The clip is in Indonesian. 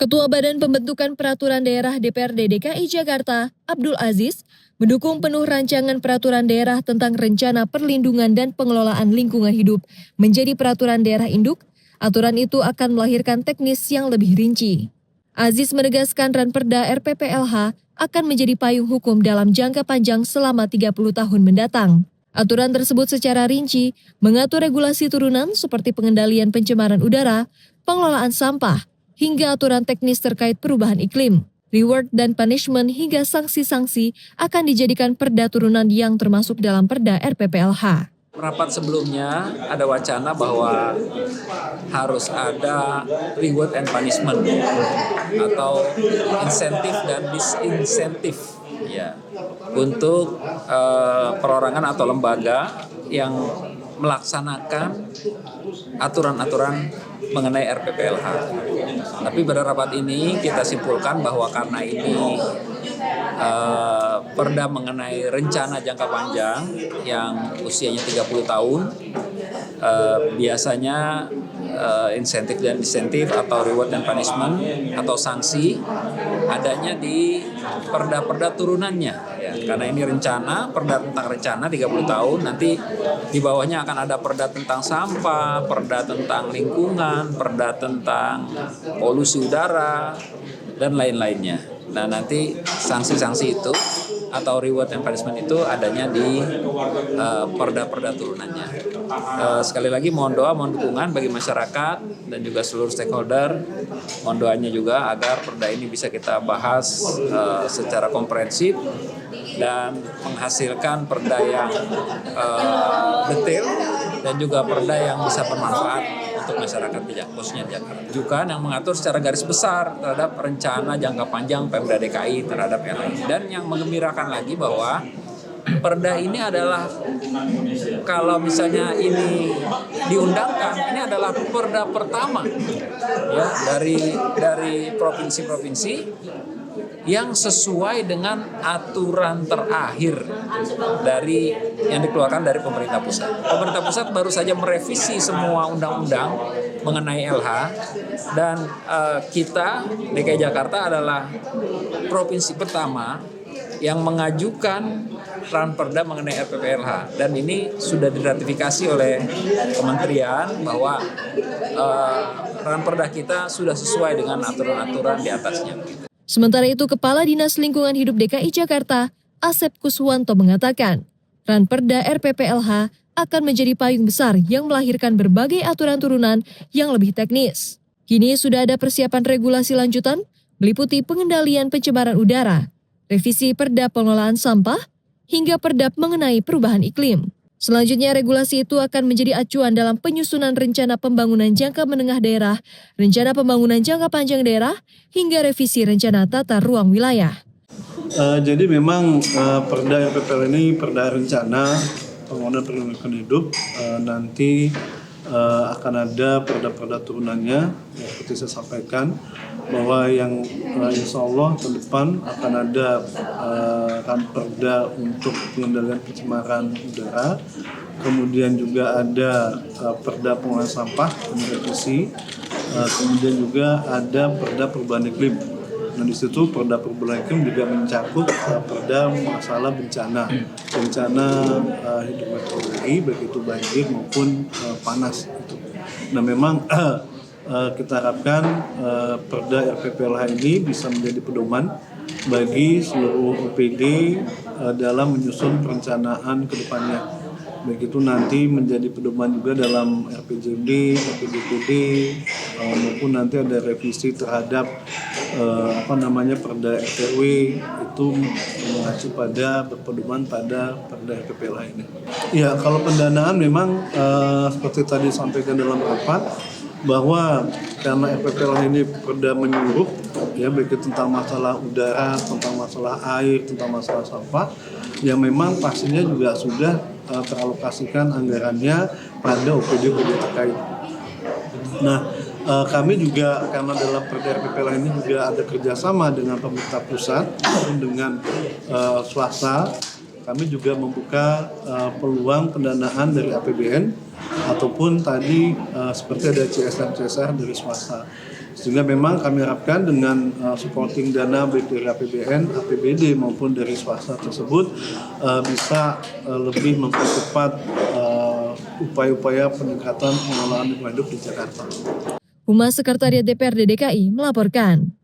Ketua Badan Pembentukan Peraturan Daerah DPRD DKI Jakarta, Abdul Aziz, mendukung penuh rancangan peraturan daerah tentang rencana perlindungan dan pengelolaan lingkungan hidup menjadi peraturan daerah induk. Aturan itu akan melahirkan teknis yang lebih rinci. Aziz menegaskan Ranperda RPPLH akan menjadi payung hukum dalam jangka panjang selama 30 tahun mendatang. Aturan tersebut secara rinci mengatur regulasi turunan seperti pengendalian pencemaran udara, pengelolaan sampah, hingga aturan teknis terkait perubahan iklim. Reward dan punishment hingga sanksi-sanksi akan dijadikan perda turunan yang termasuk dalam perda RPPLH. Rapat sebelumnya ada wacana bahwa harus ada reward and punishment atau insentif dan disinsentif ya untuk perorangan atau lembaga yang melaksanakan aturan-aturan mengenai RPPLH. Tapi pada rapat ini kita simpulkan bahwa karena ini perda mengenai rencana jangka panjang yang usianya 30 tahun, biasanya insentif dan disinsentif atau reward dan punishment atau sanksi adanya di perda-perda turunannya ya. Karena ini rencana, perda tentang rencana 30 tahun, nanti di bawahnya akan ada perda tentang sampah, perda tentang lingkungan, perda tentang polusi udara dan lain-lainnya. Nah, nanti sanksi-sanksi itu atau reward and punishment itu adanya di perda-perda turunannya. Sekali lagi mohon doa, mohon dukungan bagi masyarakat dan juga seluruh stakeholder. Mohon doanya juga agar perda ini bisa kita bahas secara komprehensif dan menghasilkan perda yang detail dan juga perda yang bisa bermanfaat untuk masyarakat khususnya Jakarta. Juga yang mengatur secara garis besar terhadap rencana jangka panjang Pemda DKI terhadap LAI. Dan yang menggembirakan lagi bahwa perda ini adalah kalau misalnya ini diundangkan, ini adalah perda pertama ya dari provinsi-provinsi yang sesuai dengan aturan terakhir dari yang dikeluarkan dari pemerintah pusat. Pemerintah pusat baru saja merevisi semua undang-undang mengenai LH dan kita DKI Jakarta adalah provinsi pertama yang mengajukan Ranperda mengenai RPPLH dan ini sudah diratifikasi oleh kementerian bahwa Ranperda kita sudah sesuai dengan aturan-aturan di atasnya. Sementara itu, Kepala Dinas Lingkungan Hidup DKI Jakarta, Asep Kuswanto mengatakan, Ranperda RPPLH akan menjadi payung besar yang melahirkan berbagai aturan turunan yang lebih teknis. Kini sudah ada persiapan regulasi lanjutan, meliputi pengendalian pencemaran udara, revisi perda pengelolaan sampah, hingga perda mengenai perubahan iklim. Selanjutnya, regulasi itu akan menjadi acuan dalam penyusunan rencana pembangunan jangka menengah daerah, rencana pembangunan jangka panjang daerah, hingga revisi rencana tata ruang wilayah. Jadi memang perda RPPL ini perda rencana pembangunan perlindungan hidup, nanti akan ada perda-perda turunannya, seperti saya sampaikan, bahwa yang insya Allah ke depan akan ada perda untuk pengendalian pencemaran udara, kemudian juga ada perda pengelolaan sampah, revisi, kemudian juga ada perda perubahan iklim. Nah, di situ perda perubahan iklim juga mencakup perda masalah bencana hidrometeorologi, baik itu banjir maupun panas. Nah, memang kita harapkan perda RPPLH ini bisa menjadi pedoman bagi seluruh OPD dalam menyusun perencanaan ke depannya. Baik itu nanti menjadi pedoman juga dalam RPJMD, RPJPD, maupun nanti ada revisi terhadap perda RTW itu mengacu pada berpedoman pada perda RPPLH ini. Ya, kalau pendanaan memang seperti tadi sampaikan dalam rapat, bahwa karena RPPLH ini perda menyeluruh, ya baik itu tentang masalah udara, tentang masalah air, tentang masalah sampah, yang memang pastinya juga sudah teralokasikan anggarannya pada OPD-OPD terkait. Nah, kami juga karena dalam perda RPPLH ini juga ada kerjasama dengan pemerintah pusat maupun dengan swasta. Kami juga membuka peluang pendanaan dari APBN ataupun tadi seperti ada CSR dari swasta. Sehingga memang kami harapkan dengan supporting dana baik dari APBN, APBD maupun dari swasta tersebut bisa lebih mempercepat upaya-upaya peningkatan pengelolaan lingkungan hidup di Jakarta. Humas Sekretariat DPRD DKI melaporkan.